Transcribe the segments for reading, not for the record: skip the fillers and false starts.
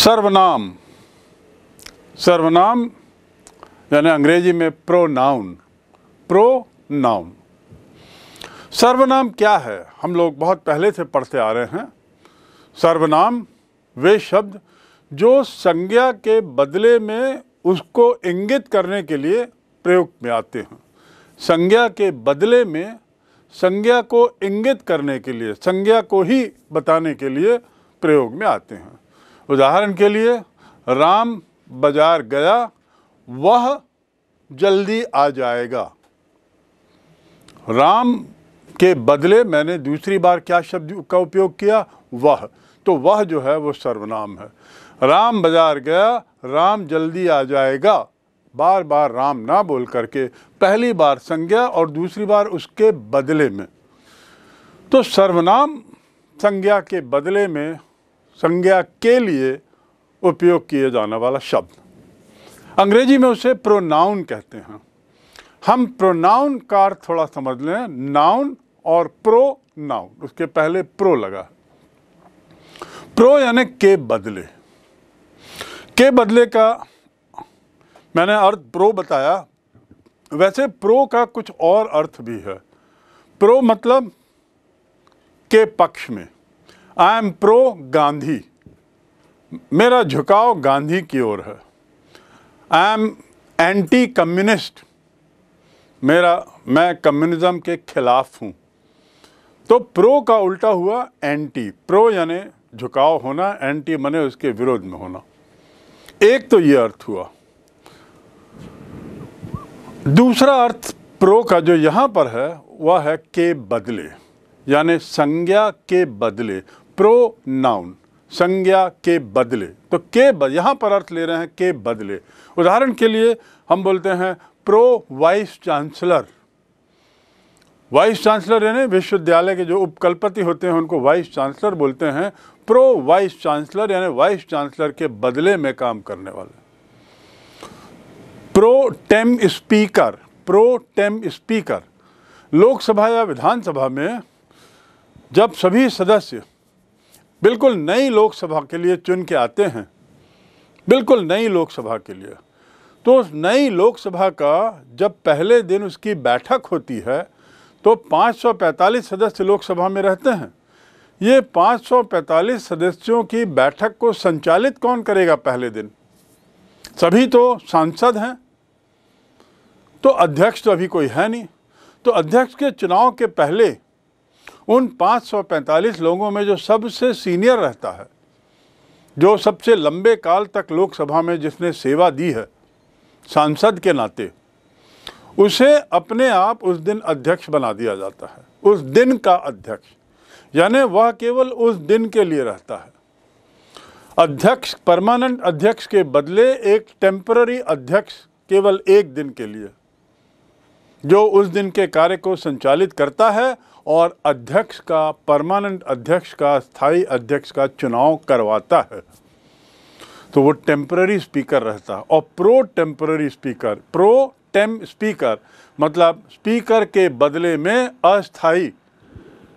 सर्वनाम, सर्वनाम यानी अंग्रेजी में प्रोनाउन। प्रोनाउन सर्वनाम क्या है, हम लोग बहुत पहले से पढ़ते आ रहे हैं। सर्वनाम वे शब्द जो संज्ञा के बदले में उसको इंगित करने के लिए प्रयोग में आते हैं। संज्ञा के बदले में संज्ञा को इंगित करने के लिए, संज्ञा को ही बताने के लिए प्रयोग में आते हैं। उदाहरण के लिए, राम बाजार गया, वह जल्दी आ जाएगा। राम के बदले मैंने दूसरी बार क्या शब्द का उपयोग किया? वह। तो वह जो है वो सर्वनाम है। राम बाजार गया, राम जल्दी आ जाएगा। बार बार राम ना बोल करके पहली बार संज्ञा और दूसरी बार उसके बदले में। तो सर्वनाम संज्ञा के बदले में, संज्ञा के लिए उपयोग किए जाने वाला शब्द, अंग्रेजी में उसे प्रोनाउन कहते हैं। हम प्रोनाउन का अर्थ थोड़ा समझ लें। नाउन और प्रोनाउन, उसके पहले प्रो लगा। प्रो यानी के बदले। के बदले का मैंने अर्थ प्रो बताया, वैसे प्रो का कुछ और अर्थ भी है। प्रो मतलब के पक्ष में। आई एम प्रो गांधी, मेरा झुकाव गांधी की ओर है। आई एम एंटी कम्युनिस्ट, मैं कम्युनिज्म के खिलाफ हूँ। तो प्रो का उल्टा हुआ एंटी। प्रो यानी झुकाव होना, एंटी माने उसके विरोध में होना। एक तो ये अर्थ हुआ। दूसरा अर्थ प्रो का जो यहाँ पर है वह है के बदले, यानी संज्ञा के बदले। प्रोनाउन, संज्ञा के बदले। तो के यहाँ पर अर्थ ले रहे हैं के बदले। उदाहरण के लिए हम बोलते हैं pro vice chancellor. Vice chancellor यानी विश्वविद्यालय के जो उपकुलपति होते हैं उनको वाइस चांसलर बोलते हैं। प्रो वाइस चांसलर यानी वाइस चांसलर के बदले में काम करने वाले। Pro tem speaker, pro tem speaker. Lok Sabha या विधानसभा में जब सभी सदस्य बिल्कुल नई लोकसभा के लिए चुन के आते हैं, बिल्कुल नई लोकसभा के लिए, तो उस नई लोकसभा का जब पहले दिन उसकी बैठक होती है तो 545 सदस्य लोकसभा में रहते हैं। ये 545 सदस्यों की बैठक को संचालित कौन करेगा पहले दिन? सभी तो सांसद हैं, तो अध्यक्ष तो अभी कोई है नहीं। तो अध्यक्ष के चुनाव के पहले उन 545 लोगों में जो सबसे सीनियर रहता है, जो सबसे लंबे काल तक लोकसभा में जिसने सेवा दी है सांसद के नाते, उसे अपने आप उस दिन अध्यक्ष बना दिया जाता है। उस दिन का अध्यक्ष, यानी वह केवल उस दिन के लिए रहता है। अध्यक्ष, परमानेंट अध्यक्ष के बदले एक टेम्पररी अध्यक्ष केवल एक दिन के लिए, जो उस दिन के कार्य को संचालित करता है और अध्यक्ष का, परमानेंट अध्यक्ष का, स्थायी अध्यक्ष का चुनाव करवाता है। तो वो टेम्पररी स्पीकर रहता है। और pro temporary speaker, pro tem speaker मतलब स्पीकर के बदले में अस्थायी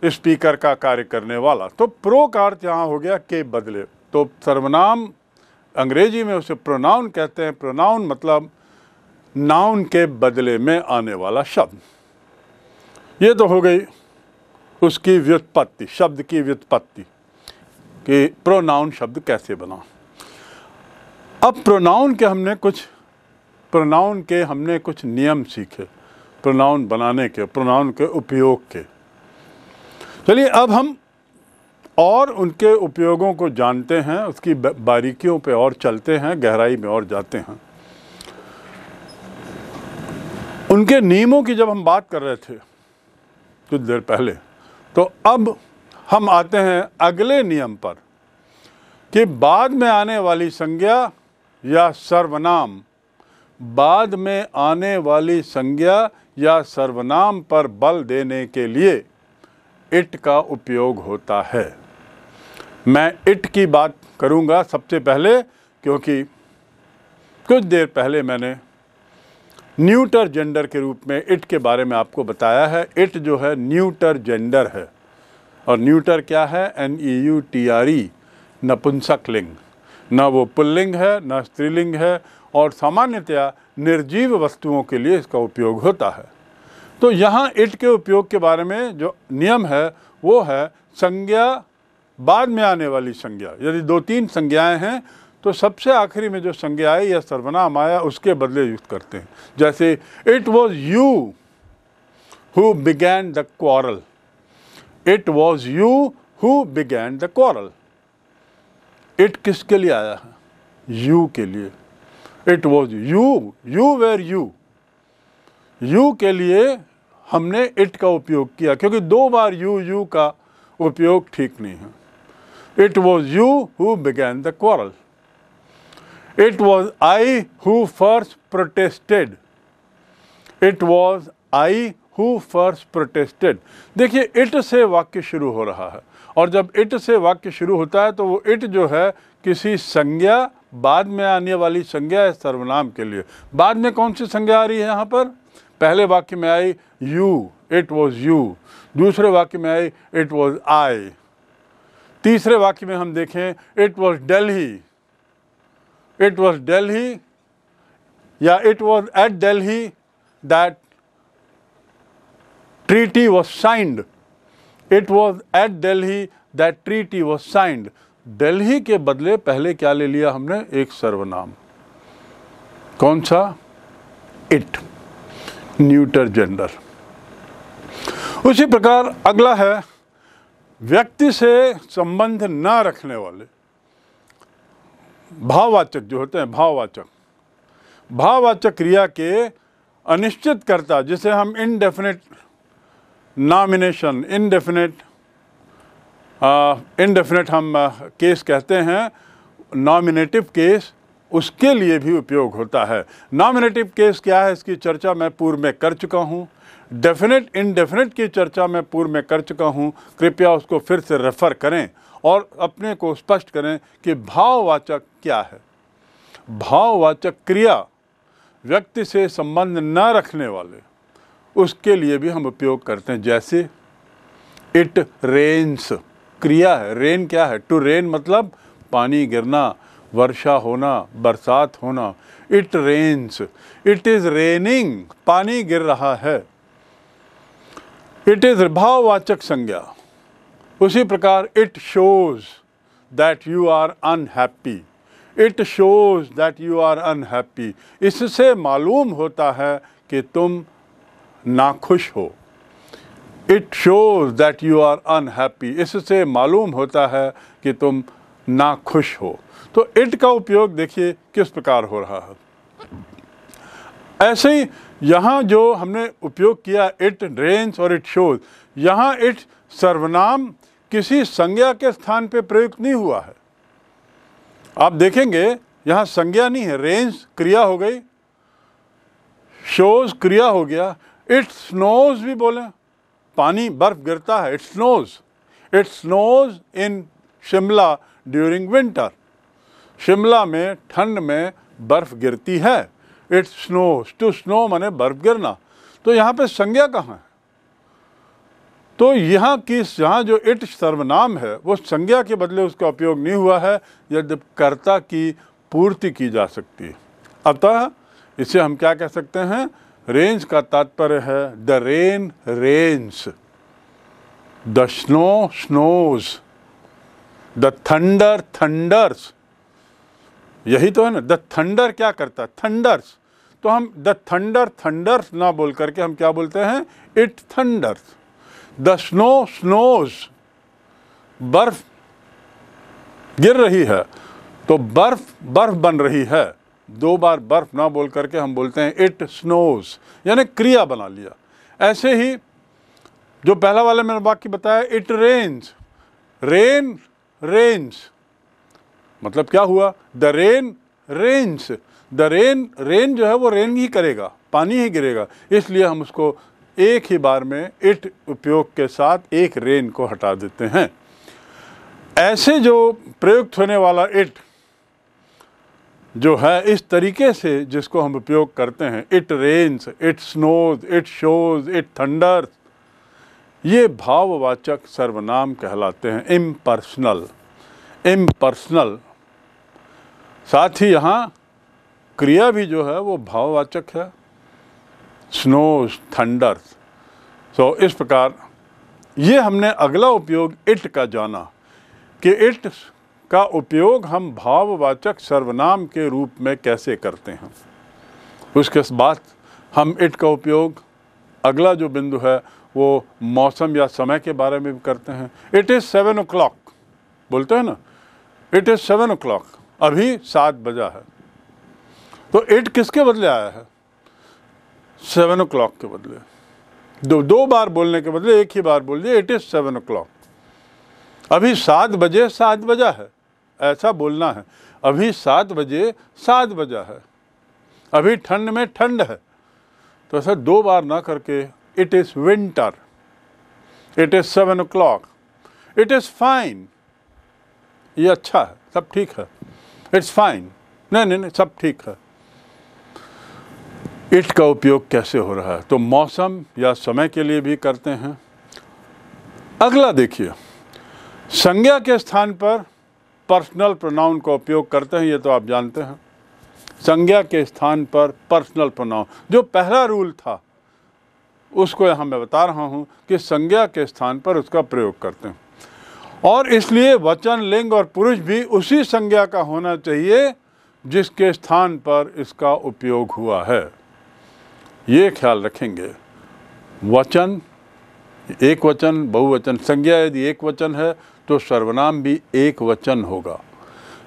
स्पीकर का कार्य करने वाला। तो प्रो का अर्थ यहाँ हो गया के बदले। तो सर्वनाम अंग्रेजी में उसे प्रोनाउन कहते हैं। प्रोनाउन मतलब नाउन के बदले में आने वाला शब्द। ये तो हो गई उसकी व्युत्पत्ति, शब्द की व्युत्पत्ति कि प्रोनाउन शब्द कैसे बना। अब प्रोनाउन के हमने कुछ नियम सीखे, प्रोनाउन बनाने के, प्रोनाउन के उपयोग के। चलिए अब हम और उनके उपयोगों को जानते हैं, उसकी बारीकियों पे और चलते हैं, गहराई में और जाते हैं। उनके नियमों की जब हम बात कर रहे थे कुछ देर पहले, तो अब हम आते हैं अगले नियम पर कि बाद में आने वाली संज्ञा या सर्वनाम, बाद में आने वाली संज्ञा या सर्वनाम पर बल देने के लिए इट का उपयोग होता है। मैं इट की बात करूंगा सबसे पहले, क्योंकि कुछ देर पहले मैंने न्यूटर जेंडर के रूप में इट के बारे में आपको बताया है। इट जो है न्यूटर जेंडर है। और न्यूटर क्या है? NEUTRE, नपुंसक लिंग। न वो पुल्लिंग है न स्त्रीलिंग है, और सामान्यतया निर्जीव वस्तुओं के लिए इसका उपयोग होता है। तो यहाँ इट के उपयोग के बारे में जो नियम है वो है संज्ञा बाद में आने वाली संज्ञा। यदि 2-3 संज्ञाएं हैं तो सबसे आखिरी में जो संज्ञा आई या सर्वनाम आया उसके बदले युक्त करते हैं। जैसे it was you who began the quarrel, it was you who began the quarrel. It किसके लिए आया है? यू के लिए। It was you, you were you के लिए हमने इट का उपयोग किया, क्योंकि 2 बार यू का उपयोग ठीक नहीं है। It was you who began the quarrel. It was I who first protested, it was I who first protested. देखिए इट से वाक्य शुरू हो रहा है, और जब इट से वाक्य शुरू होता है तो वो इट जो है किसी संज्ञा बाद में आने वाली संज्ञा है सर्वनाम के लिए। बाद में कौन सी संज्ञा आ रही है यहाँ पर? पहले वाक्य में आई यू, इट वॉज यू। दूसरे वाक्य में आई इट वॉज आई। तीसरे वाक्य में हम देखें it was Delhi, it was Delhi, या it was at Delhi that treaty was signed, it was at Delhi that treaty was signed. Delhi के बदले पहले क्या ले लिया हमने? एक सर्वनाम। कौन सा? It, neuter gender. उसी प्रकार अगला है व्यक्ति से संबंध न रखने वाले भाववाचक जो होते हैं। भाववाचक क्रिया के अनिश्चित कर्ता, जिसे हम इनडेफिनेट नॉमिनेशन, इनडेफिनेट हम केस कहते हैं, नॉमिनेटिव केस, उसके लिए भी उपयोग होता है। नॉमिनेटिव केस क्या है, इसकी चर्चा मैं पूर्व में कर चुका हूँ। डेफिनेट इनडेफिनेट की चर्चा मैं पूर्व में कर चुका हूँ, कृपया उसको फिर से रेफर करें और अपने को स्पष्ट करें कि भाववाचक क्या है। भाववाचक क्रिया व्यक्ति से संबंध न रखने वाले, उसके लिए भी हम उपयोग करते हैं। जैसे इट रेन्स, क्रिया है। रेन क्या है? टू रेन मतलब पानी गिरना, वर्षा होना, बरसात होना। It rains, it is raining, पानी गिर रहा है। इट इज भाववाचक संज्ञा। उसी प्रकार it shows that you are unhappy, it shows that you are unhappy. इससे मालूम होता है कि तुम नाखुश हो। It shows that you are unhappy, इससे मालूम होता है कि तुम नाखुश हो। तो इट का उपयोग देखिए किस प्रकार हो रहा है। ऐसे ही यहाँ जो हमने उपयोग किया इट रेन्स और इट शोज, यहाँ इट सर्वनाम किसी संज्ञा के स्थान पे प्रयुक्त नहीं हुआ है। आप देखेंगे यहाँ संज्ञा नहीं है। रेन्स क्रिया हो गई, शोज क्रिया हो गया। इट स्नोज भी बोले, पानी बर्फ गिरता है। It snows in Shimla during winter, Shimla में ठंड में बर्फ गिरती है। इट स्नोज, टू स्नो माने बर्फ गिरना। तो यहाँ पे संज्ञा कहाँ है? तो यहाँ जो इट सर्वनाम है वो संज्ञा के बदले उसका उपयोग नहीं हुआ है, यदि कर्ता की पूर्ति की जा सकती है। अतः इसे हम क्या कह सकते हैं? रेंज का तात्पर्य है the rain rains, the snow snows, the thunder thunders. यही तो है ना। द थंडर क्या करता है? थंडर्स। तो हम द थंडर थंडर्स ना बोल करके हम क्या बोलते हैं? It thunder's. The snow snows, बर्फ गिर रही है तो बर्फ बन रही है। 2 बार बर्फ ना बोल करके हम बोलते हैं इट स्नोज, यानी क्रिया बना लिया। ऐसे ही जो पहला वाला मैंने वाक्य बताया इट रेन्स, रेन रेन्स मतलब क्या हुआ? The rain rains. The rain जो है वो रेन ही करेगा, पानी ही गिरेगा। इसलिए हम उसको एक ही बार में इट उपयोग के साथ एक रेन को हटा देते हैं। ऐसे जो प्रयुक्त होने वाला इट जो है इस तरीके से जिसको हम उपयोग करते हैं, it rains, it snows, it shows, it thunders, ये भाववाचक सर्वनाम कहलाते हैं। इम्पर्सनल साथ ही यहाँ क्रिया भी जो है वो भाववाचक है, स्नोज, थंडर्स। सो इस प्रकार ये हमने अगला उपयोग इट का जाना कि इट का उपयोग हम भाववाचक सर्वनाम के रूप में कैसे करते हैं। उसके बाद हम इट का उपयोग, अगला जो बिंदु है वो मौसम या समय के बारे में भी करते हैं। इट इज़ 7 o'clock बोलते हैं ना, इट इज़ 7 o'clock, अभी 7 बजा है। तो इट किसके बदले आया है? 7 o'clock के बदले। दो बार बोलने के बदले एक ही बार बोल दिया, इट इज़ 7 o'clock। अभी 7 बजे 7 बजा है, ऐसा बोलना है। अभी 7 बजे 7 बजा है, अभी ठंड में ठंड है। तो ऐसा 2 बार ना करके it is winter, it is 7 o'clock, it is fine, ये अच्छा है, सब ठीक है, इट्स फाइन, नहीं सब ठीक है। इट का उपयोग कैसे हो रहा है? तो मौसम या समय के लिए भी करते हैं। अगला देखिए, संज्ञा के स्थान पर पर्सनल प्रोनाउन का उपयोग करते हैं, ये तो आप जानते हैं। संज्ञा के स्थान पर पर्सनल प्रोनाउन, जो पहला रूल था उसको यहाँ मैं बता रहा हूँ कि संज्ञा के स्थान पर उसका प्रयोग करते हैं। और इसलिए वचन, लिंग और पुरुष भी उसी संज्ञा का होना चाहिए जिसके स्थान पर इसका उपयोग हुआ है। ये ख्याल रखेंगे। वचन, एक वचन, बहुवचन। संज्ञा यदि एक वचन है तो सर्वनाम भी एक वचन होगा।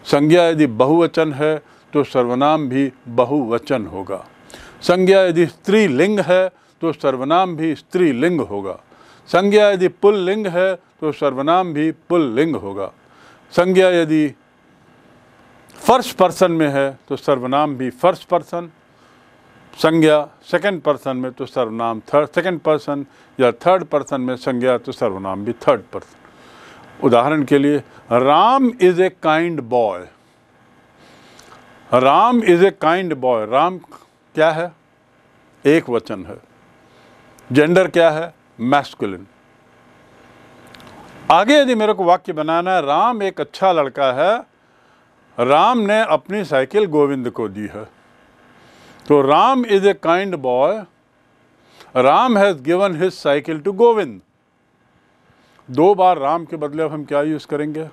संज्ञा यदि बहुवचन है तो सर्वनाम भी बहुवचन होगा। संज्ञा यदि स्त्रीलिंग है तो सर्वनाम भी स्त्रीलिंग होगा। संज्ञा यदि पुल्लिंग है तो सर्वनाम भी पुल्लिंग होगा। संज्ञा यदि फर्स्ट पर्सन में है तो सर्वनाम भी फर्स्ट पर्सन। संज्ञा सेकंड पर्सन में तो सर्वनाम सेकंड पर्सन, या थर्ड पर्सन में संज्ञा तो सर्वनाम भी थर्ड पर्सन। उदाहरण के लिए, Ram is a kind boy. Ram is a kind boy. Ram क्या है? एक वचन है। जेंडर क्या है? मैस्कुलिन। आगे यदि मेरे को वाक्य बनाना है, राम एक अच्छा लड़का है, राम ने अपनी साइकिल गोविंद को दी है। तो Ram is a kind boy, Ram has given his cycle to Govind. 2 बार राम के बदले अब हम क्या यूज करेंगे?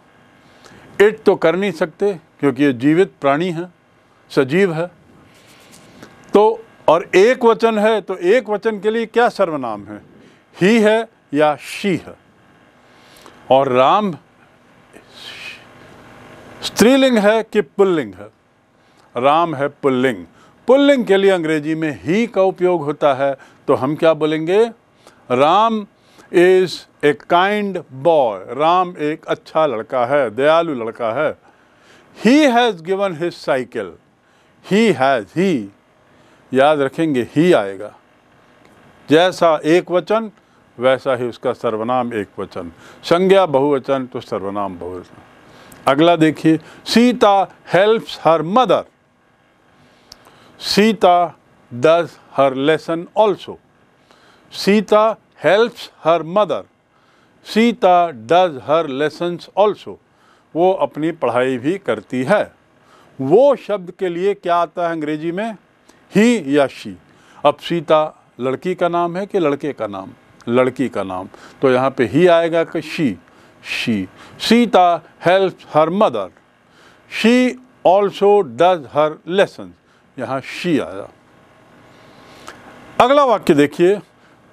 इट तो कर नहीं सकते क्योंकि ये जीवित प्राणी है, सजीव है। तो और एक वचन है, तो एक वचन के लिए क्या सर्वनाम है? ही है या शी है। और राम स्त्रीलिंग है कि पुल्लिंग है? राम है पुल्लिंग। पुल्लिंग के लिए अंग्रेजी में ही का उपयोग होता है। तो हम क्या बोलेंगे? Ram is a kind boy. Ram एक अच्छा लड़का है, दयालु लड़का है। He has given his cycle. He has, he याद रखेंगे, ही आएगा। जैसा एक वचन वैसा ही उसका सर्वनाम एक वचन। संज्ञा बहुवचन तो सर्वनाम बहुवचन। अगला देखिए, Sita helps her mother. Sita does her lesson also. Sita helps her mother. Sita does her lessons also. वो अपनी पढ़ाई भी करती है। वो शब्द के लिए क्या आता है अंग्रेजी में? ही या शी। अब सीता लड़की का नाम है कि लड़के का नाम? लड़की का नाम। तो यहाँ पे ही आएगा कि she. She. Sita helps her mother. She also does her lesson. यहाँ शी आया। अगला वाक्य देखिए,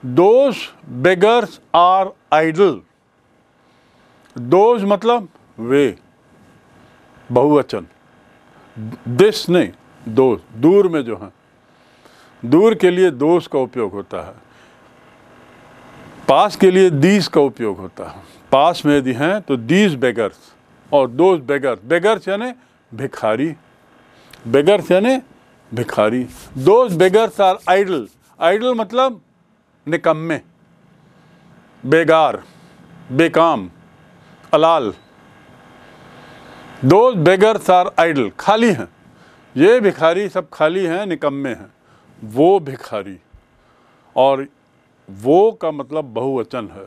those beggars are idle. Those मतलब वे, बहुवचन। दिस नहीं, दोज, दूर में जो है। दूर के लिए दोज का उपयोग होता है। पास के लिए दीज का उपयोग होता है। पास में यदि हैं तो दीज बेगर्स और दोज बेगर्स। बेगर्स यानी भिखारी। बेगर्स यानी भिखारी। Those beggars are idle. Idle मतलब निकम्मे, बेगार, बेकाम, अलाल। दोज बेगर्स आर आइडल, खाली हैं। ये भिखारी सब खाली हैं, निकम्मे हैं। वो भिखारी, और वो का मतलब बहुवचन है।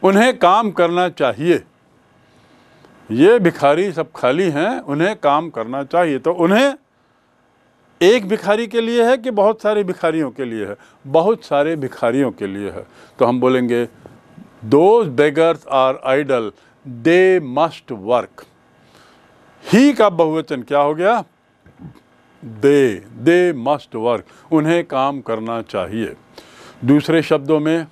उन्हें काम करना चाहिए। ये भिखारी सब खाली हैं, उन्हें काम करना चाहिए। तो उन्हें एक भिखारी के लिए है कि बहुत सारे भिखारियों के लिए है? बहुत सारे भिखारियों के लिए है। तो हम बोलेंगे those beggars are idle, they must work. He का बहुवचन क्या हो गया? दे मस्ट वर्क, उन्हें काम करना चाहिए। दूसरे शब्दों में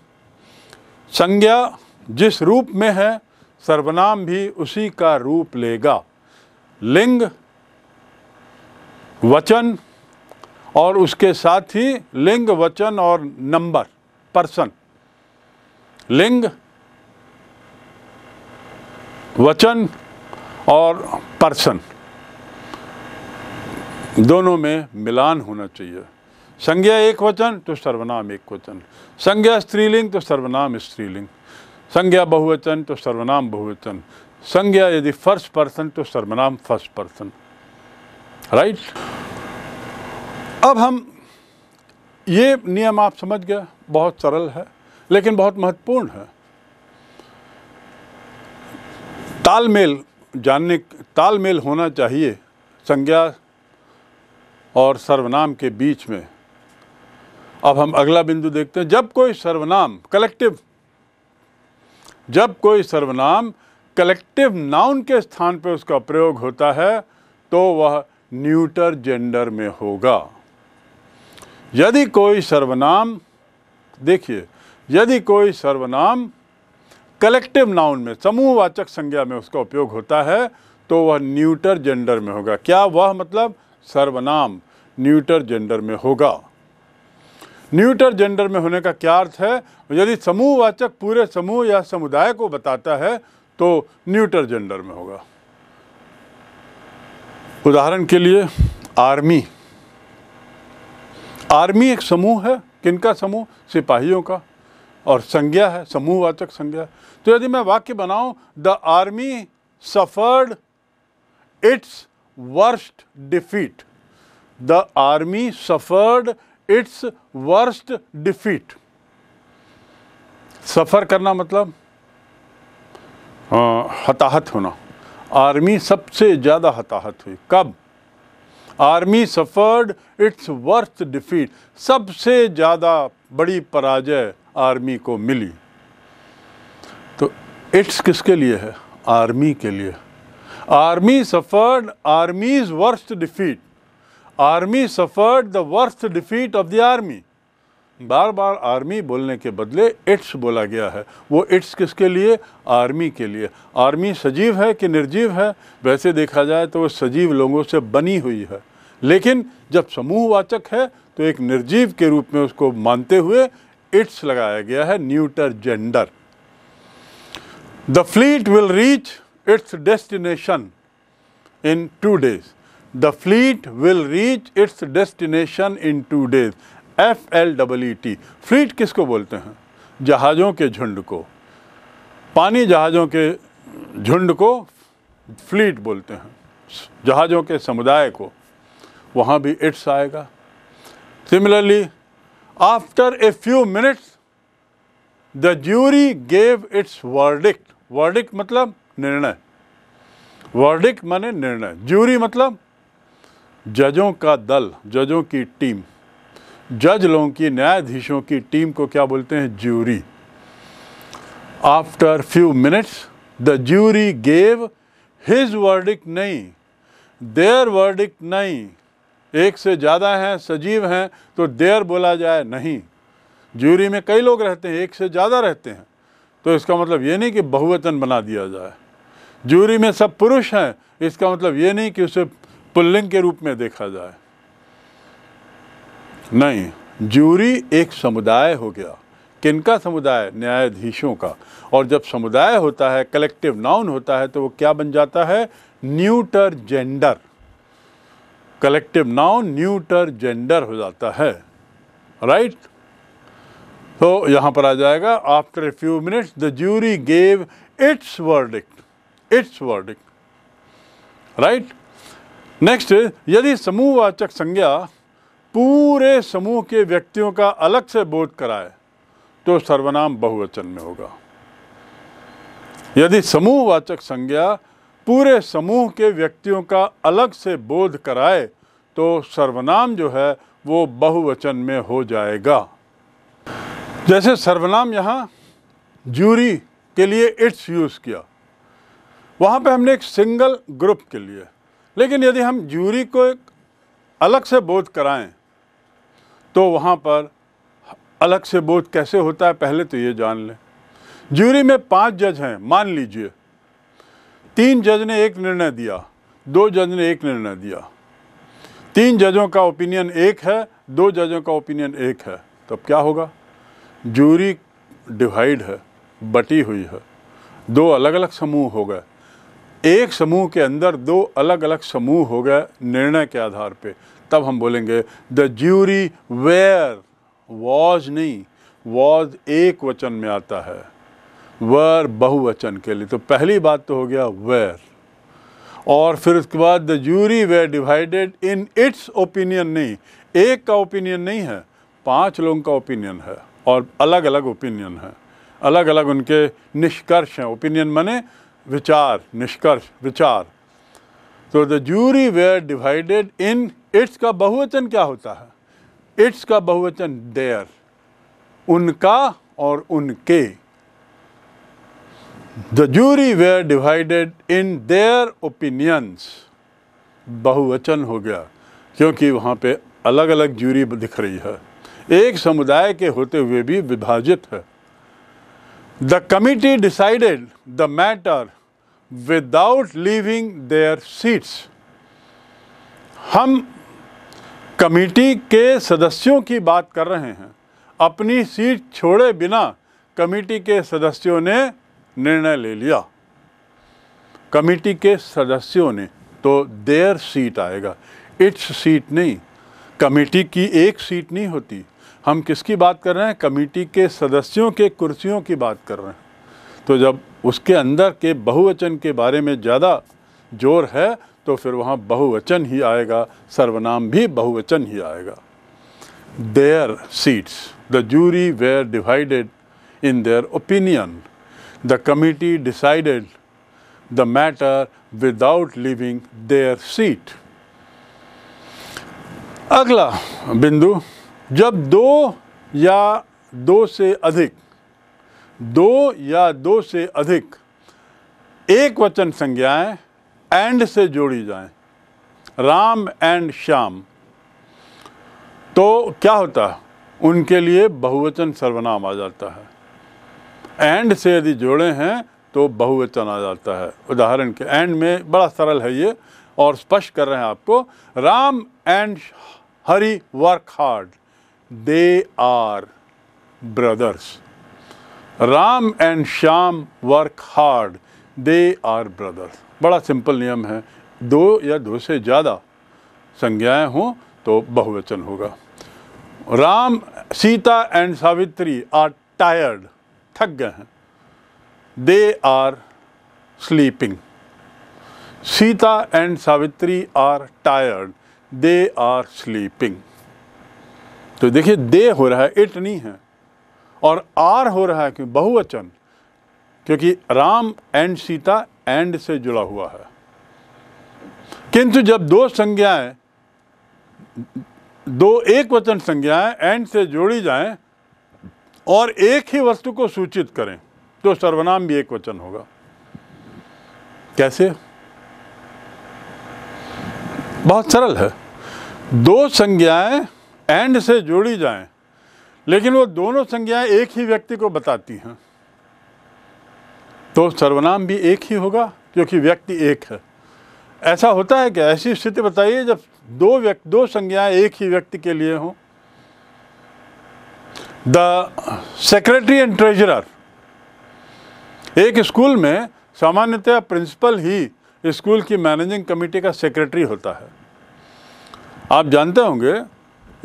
संज्ञा जिस रूप में है सर्वनाम भी उसी का रूप लेगा। लिंग, वचन और उसके साथ ही लिंग, वचन और नंबर, पर्सन। लिंग, वचन और पर्सन दोनों में मिलान होना चाहिए। संज्ञा एक वचन तो सर्वनाम एक वचन, संज्ञा स्त्रीलिंग तो सर्वनाम स्त्रीलिंग, संज्ञा बहुवचन तो सर्वनाम बहुवचन, संज्ञा यदि फर्स्ट पर्सन तो सर्वनाम फर्स्ट पर्सन। राइट। अब हम ये नियम आप समझ गए, बहुत सरल है लेकिन बहुत महत्वपूर्ण है। तालमेल होना चाहिए संज्ञा और सर्वनाम के बीच में। अब हम अगला बिंदु देखते हैं। जब कोई सर्वनाम कलेक्टिव नाउन के स्थान पर उसका प्रयोग होता है तो वह न्यूटर जेंडर में होगा। यदि कोई सर्वनाम, देखिए, यदि कोई सर्वनाम कलेक्टिव नाउन में, समूहवाचक संज्ञा में उसका उपयोग होता है तो वह न्यूटर जेंडर में होगा। क्या वह मतलब सर्वनाम न्यूटर जेंडर में होगा। न्यूटर जेंडर में होने का क्या अर्थ है? यदि समूहवाचक पूरे समूह या समुदाय को बताता है तो न्यूटर जेंडर में होगा। उदाहरण के लिए आर्मी एक समूह है। किनका समूह? सिपाहियों का। और संज्ञा है, समूहवाचक संज्ञा। तो यदि मैं वाक्य बनाऊं, the army suffered its worst defeat, the army suffered its worst defeat. Suffer करना मतलब हताहत होना। आर्मी सबसे ज्यादा हताहत हुई। कब? Army suffered its worst defeat, सबसे ज्यादा बड़ी पराजय आर्मी को मिली। तो इट्स किसके लिए है? आर्मी के लिए। Army suffered आर्मीज worst defeat, army suffered the worst defeat of the army. Bar bar army बोलने के बदले इट्स बोला गया है। वो इट्स किसके लिए? आर्मी के लिए। आर्मी सजीव है कि निर्जीव है? वैसे देखा जाए तो वो सजीव लोगों से बनी हुई है, लेकिन जब समूहवाचक है तो एक निर्जीव के रूप में उसको मानते हुए इट्स लगाया गया है, neuter gender. The fleet will reach its destination in 2 days, the fleet will reach its destination in 2 days, FLEET। Fleet किसको बोलते हैं? जहाज़ों के झुंड को, पानी जहाज़ों के झुंड को फ्लीट बोलते हैं, जहाज़ों के समुदाय को। वहाँ भी इट्स आएगा। Similarly, after a few minutes the jury gave it's verdict. Verdict मतलब निर्णय, वर्डिक्ट माने निर्णय। ज्यूरी मतलब जजों का दल, जजों की टीम। जज लोगों की, न्यायाधीशों की टीम को क्या बोलते हैं? Jury. After few minutes the jury gave his verdict, नहीं, देयर वर्डिक्ट नहीं। एक से ज़्यादा हैं, सजीव हैं तो देयर बोला जाए, नहीं। ज्यूरी में कई लोग रहते हैं, एक से ज़्यादा रहते हैं, तो इसका मतलब ये नहीं कि बहुवचन बना दिया जाए। ज्यूरी में सब पुरुष हैं, इसका मतलब ये नहीं कि उसे पुल्लिंग के रूप में देखा जाए, नहीं। ज्यूरी एक समुदाय हो गया। किनका समुदाय? न्यायाधीशों का। और जब समुदाय होता है, कलेक्टिव नाउन होता है, तो वो क्या बन जाता है? Neuter gender. Collective noun neuter gender हो जाता है। राइट। तो यहां पर आ जाएगा, after a few minutes the jury gave it's verdict, it's verdict. Right. Next, यदि समूहवाचक संज्ञा पूरे समूह के व्यक्तियों का अलग से बोध कराए तो सर्वनाम बहुवचन में होगा। यदि समूहवाचक संज्ञा पूरे समूह के व्यक्तियों का अलग से बोध कराए तो सर्वनाम जो है वो बहुवचन में हो जाएगा। जैसे सर्वनाम यहाँ ज्यूरी के लिए इट्स यूज़ किया, वहाँ पे हमने एक सिंगल ग्रुप के लिए, लेकिन यदि हम ज्यूरी को एक अलग से बोध कराएं तो वहाँ पर अलग से बोध कैसे होता है पहले तो ये जान लें। ज्यूरी में 5 जज हैं, मान लीजिए 3 जज ने एक निर्णय दिया, 2 जज ने एक निर्णय दिया, 3 जजों का ओपिनियन एक है, 2 जजों का ओपिनियन एक है, तो अब क्या होगा? ज्यूरी डिवाइड है, बटी हुई है, 2 अलग अलग समूह हो गए, एक समूह के अंदर 2 अलग अलग समूह हो गए निर्णय के आधार पे, तब हम बोलेंगे द ज्यूरी वेयर, वॉज नहीं, वॉज एक वचन में आता है, वर बहुवचन के लिए। तो पहली बात तो हो गया वेयर, और फिर उसके बाद the jury were divided in its opinion, नहीं एक का ओपिनियन नहीं है, 5 लोगों का ओपिनियन है और अलग अलग ओपिनियन है, अलग अलग उनके निष्कर्ष हैं। ओपिनियन माने विचार, निष्कर्ष, विचार। तो the jury were divided in its का बहुवचन क्या होता है? इट्स का बहुवचन देयर, उनका और उनके। The jury were divided in their opinions, बहुवचन हो गया क्योंकि वहाँ पे अलग अलग ज्यूरी दिख रही है, एक समुदाय के होते हुए भी विभाजित है। The committee decided the matter without leaving there seats, हम कमिटी के सदस्यों की बात कर रहे हैं, अपनी सीट छोड़े बिना कमिटी के सदस्यों ने निर्णय ले लिया, कमिटी के सदस्यों ने, तो देयर सीट आएगा, इट्स सीट नहीं। कमिटी की एक सीट नहीं होती, हम किसकी बात कर रहे हैं? कमिटी के सदस्यों के कुर्सियों की बात कर रहे हैं। तो जब उसके अंदर के बहुवचन के बारे में ज़्यादा जोर है तो फिर वहाँ बहुवचन ही आएगा, सर्वनाम भी बहुवचन ही आएगा। Their seats, the jury were divided in their opinion, the committee decided the matter without leaving their seat. अगला बिंदु, जब 2 या 2 से अधिक एक वचन संज्ञाएं एंड से जोड़ी जाएं, राम एंड श्याम, तो क्या होता है? उनके लिए बहुवचन सर्वनाम आ जाता है। एंड से यदि जोड़े हैं तो बहुवचन आ जाता है। उदाहरण के एंड में बड़ा सरल है ये और स्पष्ट कर रहे हैं आपको, Ram and Hari work hard, they are brothers. Ram and Shyam work hard, they are brothers. बड़ा सिंपल नियम है, 2 या 2 से ज़्यादा संज्ञाएं हों तो बहुवचन होगा। Ram, Sita and Savitri are tired, थक गए हैं, they are sleeping. Sita and Savitri are tired, they are sleeping. तो देखिए दे हो रहा है, इट नहीं है, और आर हो रहा है क्यों? बहुवचन, क्योंकि राम एंड सीता एंड से जुड़ा हुआ है। किंतु जब 2 संज्ञाएं, 2 एक वचन संज्ञाएं एंड से जोड़ी जाएं और एक ही वस्तु को सूचित करें तो सर्वनाम भी एक वचन होगा। कैसे? बहुत सरल है। 2 संज्ञाएं एंड से जोड़ी जाएं लेकिन वो दोनों संज्ञाएं एक ही व्यक्ति को बताती हैं तो सर्वनाम भी एक ही होगा क्योंकि व्यक्ति एक है। ऐसा होता है कि ऐसी स्थिति बताइए जब 2 संज्ञाएं एक ही व्यक्ति के लिए हों। द सेक्रेटरी एंड ट्रेजरर, एक स्कूल में सामान्यतः प्रिंसिपल ही स्कूल की मैनेजिंग कमेटी का सेक्रेटरी होता है। आप जानते होंगे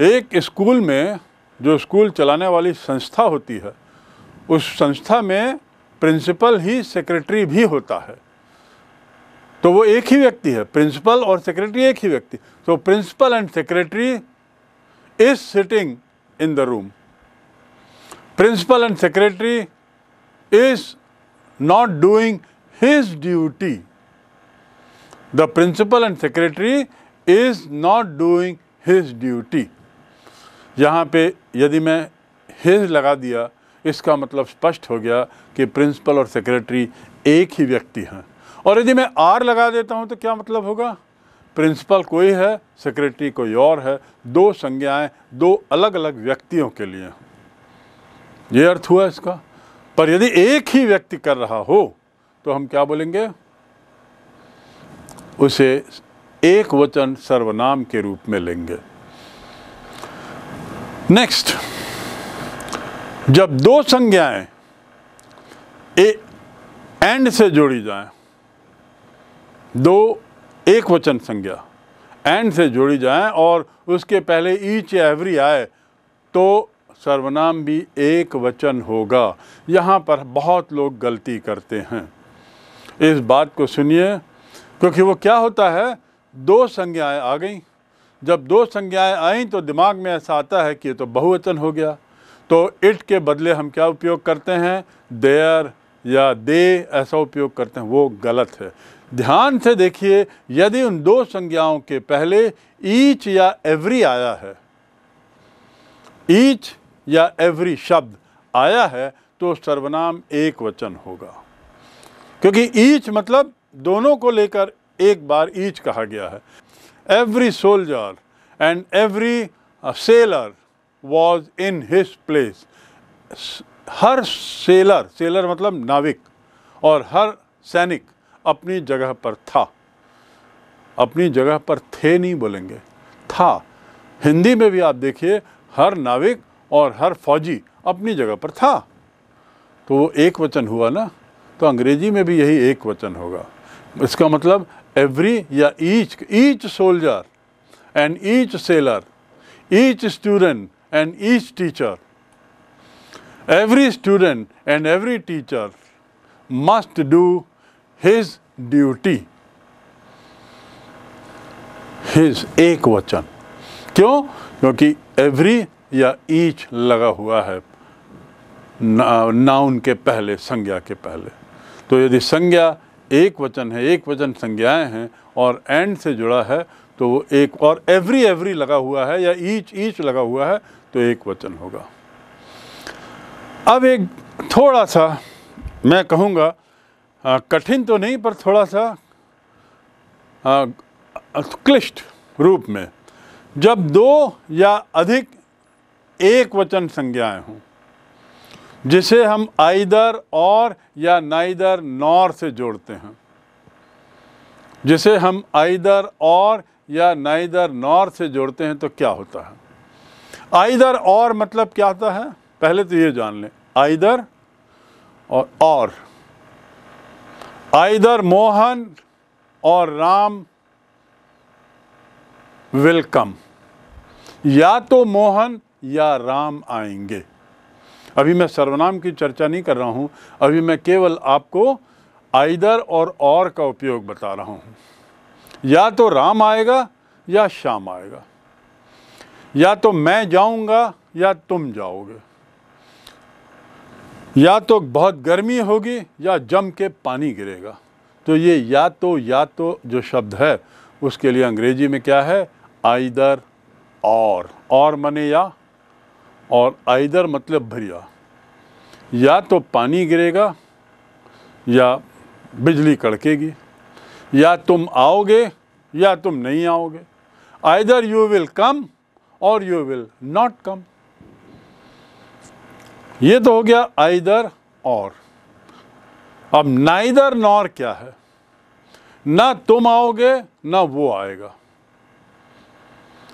एक स्कूल में जो स्कूल चलाने वाली संस्था होती है उस संस्था में प्रिंसिपल ही सेक्रेटरी भी होता है, तो वो एक ही व्यक्ति है, प्रिंसिपल और सेक्रेटरी एक ही व्यक्ति। तो principal and secretary is sitting in the room, principal and secretary is not doing his duty, the principal and secretary is not doing his duty. यहाँ पे यदि मैं हिज लगा दिया, इसका मतलब स्पष्ट हो गया कि प्रिंसिपल और सेक्रेटरी एक ही व्यक्ति हैं। और यदि मैं आर लगा देता हूँ तो क्या मतलब होगा? प्रिंसिपल कोई है, सेक्रेटरी कोई और है, दो संज्ञाएं दो अलग अलग व्यक्तियों के लिए। ये अर्थ हुआ इसका। पर यदि एक ही व्यक्ति कर रहा हो तो हम क्या बोलेंगे? उसे एक वचन सर्वनाम के रूप में लेंगे। नेक्स्ट, जब दो संज्ञाएं एंड से जोड़ी जाएं, दो एक वचन संज्ञा एंड से जोड़ी जाएं और उसके पहले ईच या एवरी आए तो सर्वनाम भी एक वचन होगा। यहाँ पर बहुत लोग गलती करते हैं, इस बात को सुनिए, क्योंकि वो क्या होता है, दो संज्ञाएं आ गई। जब दो संज्ञाएं आई तो दिमाग में ऐसा आता है कि ये तो बहुवचन हो गया, तो इट के बदले हम क्या उपयोग करते हैं? देयर या दे, ऐसा उपयोग करते हैं। वो गलत है। ध्यान से देखिए, यदि उन दो संज्ञाओं के पहले ईच या एवरी आया है, ईच या एवरी शब्द आया है तो सर्वनाम एक वचन होगा, क्योंकि ईच मतलब दोनों को लेकर एक बार ईच कहा गया है। Every soldier and every seller was in his place. Her seller, seller मतलब नाविक, और हर सैनिक अपनी जगह पर था। अपनी जगह पर थे नहीं बोलेंगे, था। हिंदी में भी आप देखिए, हर नाविक और हर फौजी अपनी जगह पर था, तो वो एक वचन हुआ ना। तो अंग्रेजी में भी यही एक वचन होगा। इसका मतलब एवरी या each soldier and each seller, each student and each teacher, every student and every teacher must do his duty। his एक वचन क्यों? क्योंकि every या each लगा हुआ है नाउन के पहले, संज्ञा के पहले। तो यदि संज्ञा एक वचन है, एक वचन संज्ञाएं हैं और एंड से जुड़ा है तो वो एक, और एवरी लगा हुआ है या ईच लगा हुआ है तो एक वचन होगा। अब एक थोड़ा सा मैं कहूँगा कठिन तो नहीं, पर थोड़ा सा क्लिष्ट रूप में, जब दो या अधिक एक वचन संज्ञाएं हों, जिसे हम आइदर और या नाइदर नॉर से जोड़ते हैं, जिसे हम आइदर और या नाइदर नॉर से जोड़ते हैं, तो क्या होता है? आइदर और मतलब क्या होता है? पहले तो ये जान लें, आइदर और आइदर मोहन और राम विल कम, या तो मोहन या राम आएंगे। अभी मैं सर्वनाम की चर्चा नहीं कर रहा हूं, अभी मैं केवल आपको आइदर और का उपयोग बता रहा हूं। या तो राम आएगा या श्याम आएगा, या तो मैं जाऊंगा या तुम जाओगे, या तो बहुत गर्मी होगी या जम के पानी गिरेगा। तो ये या तो जो शब्द है उसके लिए अंग्रेजी में क्या है? आइदर और मने या, और आइदर मतलब भरिया। या तो पानी गिरेगा या बिजली कड़केगी, या तुम आओगे या तुम नहीं आओगे। आइदर यू विल कम और यू विल नॉट कम। ये तो हो गया आइदर और। अब नाइदर नॉर क्या है? ना तुम आओगे ना वो आएगा,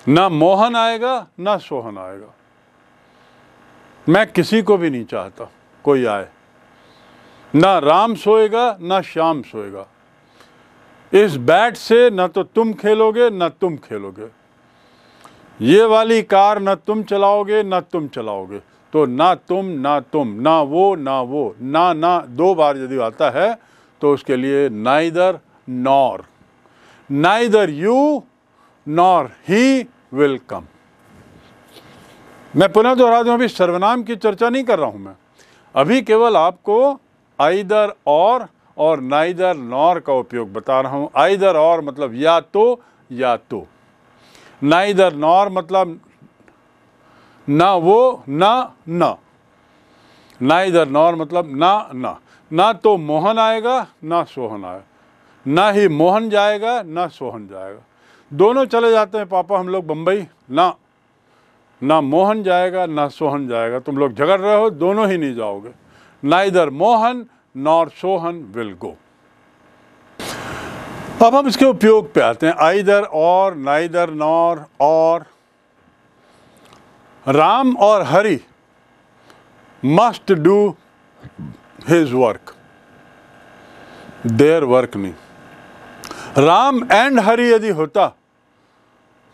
ना मोहन आएगा ना सोहन आएगा। मैं किसी को भी नहीं चाहता कोई आए, ना राम सोएगा ना श्याम सोएगा। इस बैट से ना तो तुम खेलोगे ना तुम खेलोगे, ये वाली कार ना तुम चलाओगे ना तुम चलाओगे। तो ना तुम ना वो ना दो बार यदि आता है तो उसके लिए neither nor, neither you nor he will come. मैं पुनः दोहरा दूं, अभी सर्वनाम की चर्चा नहीं कर रहा हूं मैं, अभी केवल आपको आइदर और और नाइदर नॉर का उपयोग बता रहा हूँ। आइदर और मतलब या तो, नाइदर नॉर मतलब ना वो ना, नाइदर नॉर मतलब ना तो मोहन आएगा ना सोहन आएगा, ना ही मोहन जाएगा ना सोहन जाएगा। दोनों चले जाते हैं पापा हम लोग बम्बई, ना मोहन जाएगा ना सोहन जाएगा, तुम लोग झगड़ रहे हो, दोनों ही नहीं जाओगे। Neither Mohan nor Sohan will go. अब हम इसके उपयोग पे आते हैं। आइदर और, नाइदर नॉर और। राम और Hari must do his work, their work नहीं। राम एंड हरि यदि होता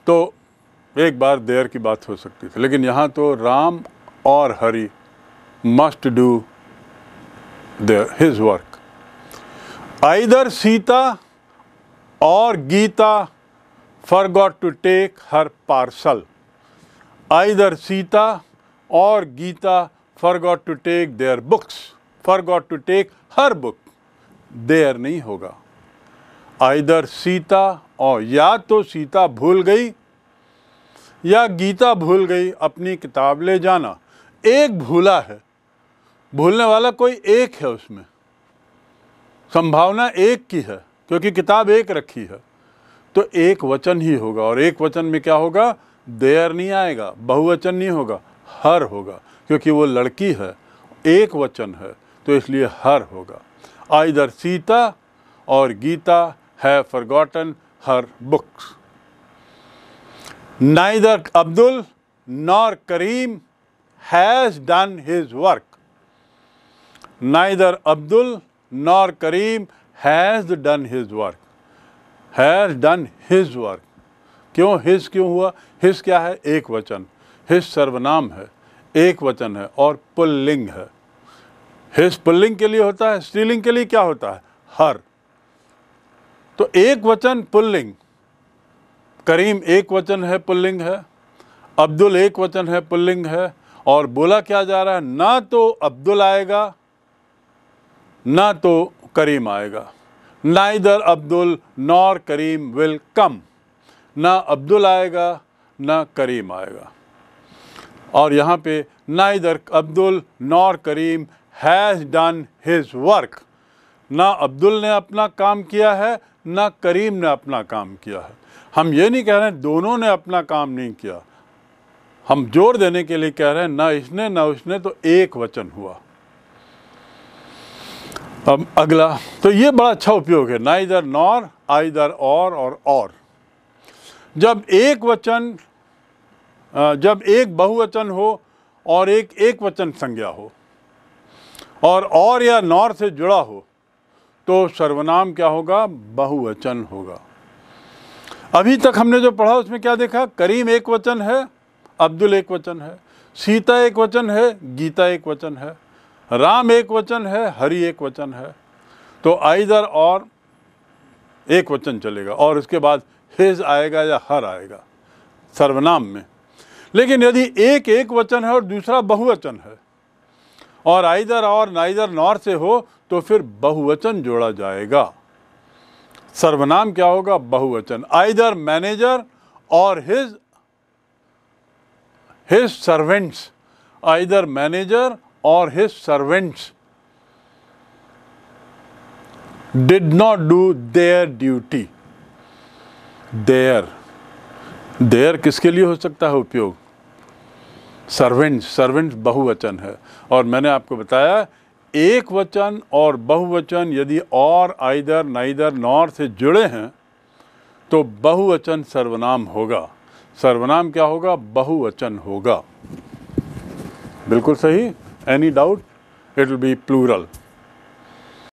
तो एक बार देयर की बात हो सकती थी, लेकिन यहाँ तो राम और Hari must do their his work. Either Sita और Gita forgot to take her parcel. Either Sita और Gita forgot to take their books, forgot to take her book. There नहीं होगा। Either सीता और, या तो सीता भूल गई या गीता भूल गई अपनी किताब ले जाना। एक भूला है, भूलने वाला कोई एक है, उसमें संभावना एक की है क्योंकि किताब एक रखी है, तो एक वचन ही होगा। और एक वचन में क्या होगा? देयर नहीं आएगा, बहुवचन नहीं होगा, हर होगा, क्योंकि वो लड़की है, एक वचन है, तो इसलिए हर होगा। आइदर सीता और Gita have forgotten her books. Neither Abdul nor Karim has done his work. Neither Abdul nor Karim has done his work. Has done his work, क्यों हिज क्यों हुआ? हिज क्या है? एक वचन। हिज सर्वनाम है, एक वचन है और पुल्लिंग है। हिज पुल्लिंग के लिए होता है, स्त्रीलिंग के लिए क्या होता है? हर। तो एक वचन पुल्लिंग, करीम एक वचन है, पुल्लिंग है, अब्दुल एक वचन है, पुल्लिंग है, और बोला क्या जा रहा है? ना तो अब्दुल आएगा ना तो करीम आएगा। Neither Abdul nor Karim will come, ना अब्दुल आएगा ना करीम आएगा। और यहाँ पे neither Abdul nor Karim has done his work, ना अब्दुल ने अपना काम किया है ना करीम ने अपना काम किया है। हम ये नहीं कह रहे हैं दोनों ने अपना काम नहीं किया, हम जोर देने के लिए कह रहे हैं ना इसने ना उसने, तो एक वचन हुआ। अब अगला, तो ये बड़ा अच्छा उपयोग है, नाइदर नॉर, आइदर और। जब एक वचन, जब एक बहुवचन हो और एक वचन संज्ञा हो और या नॉर से जुड़ा हो, तो सर्वनाम क्या होगा? बहुवचन होगा। अभी तक हमने जो पढ़ा उसमें क्या देखा? करीम एक वचन है, अब्दुल एक वचन है, सीता एक वचन है, गीता एक वचन है, राम एक वचन है, हरि एक वचन है। तो आइदर और एक वचन चलेगा और उसके बाद हिज आएगा या हर आएगा सर्वनाम में। लेकिन यदि एक वचन है और दूसरा बहुवचन है और आइदर और नाइदर नॉर से हो, तो फिर बहुवचन जोड़ा जाएगा। सर्वनाम क्या होगा? बहुवचन। आइदर मैनेजर और हिज सर्वेंट्स, आइदर मैनेजर और his servants did not do their duty. Their किसके लिए हो सकता है उपयोग? सर्वेंट्स बहुवचन है। और मैंने आपको बताया एक वचन और बहुवचन यदि और, आइदर, नाइदर, नॉर से जुड़े हैं तो बहुवचन सर्वनाम होगा। सर्वनाम क्या होगा? बहुवचन होगा। बिल्कुल सही। Any doubt? It will be plural.